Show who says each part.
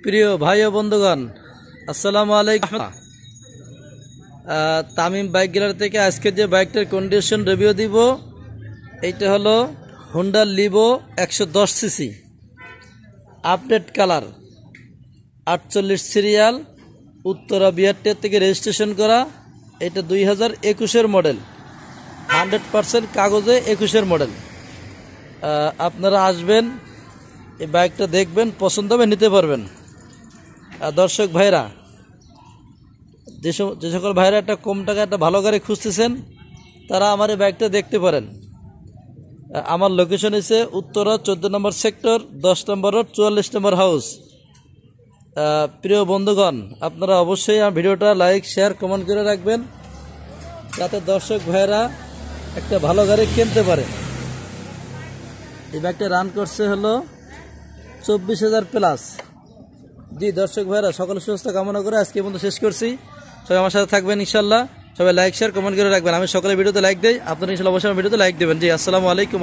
Speaker 1: প্রিয় ভাই ও বন্ধুগণ, আসসালামু আলাইকুম। তামিম বাইক গ্যালারি থেকে আজকে যে বাইকটার কন্ডিশন রিভিউ দিব, এইটা হলো Honda Livo 110 CC, update colour, 48 serial, Uttara Bihar থেকে রেজিস্ট্রেশন করা। এটা 2021-এর মডেল, 100% কাগজে 21-এর মডেল। আপনারা আসবেন, এই বাইকটা দেখবেন, পছন্দ হবে নিতে পারবেন। দর্শক ভাইরা, যে সকল ভাইরা একটা কম টাকা একটা ভালো গাড়ি খুঁজতেছেন, তারা আমার এই বাইকটা দেখতে পারেন। আমার লোকেশন হচ্ছে উত্তরা 14 নম্বর সেক্টর, 10 নম্বর রোড, 44 নম্বর হাউস। প্রিয় বন্ধুগণ, আপনারা অবশ্যই আমার ভিডিওটা লাইক, শেয়ার, কমেন্ট করে রাখবেন, যাতে দর্শক ভাইরা একটা ভালো গাড়ি কিনতে পারে। এই বাইকটা রান করছে হলো 24,000 প্লাস। জি দর্শক ভাইরা, সকল সুস্থ কামনা করে আজকে পর্যন্ত শেষ করছি। সবাই আমার সাথে থাকবেন ইনশাল্লাহ। সবাই লাইক, শেয়ার, কমেন্ট করে রাখবেন। আমি সকলের ভিডিওতে লাইক দিই, আপনারা ইনশাল্লাহ অবশ্যই আমার ভিডিওতে লাইক দেবেন। জি, আসসালামু আলাইকুম।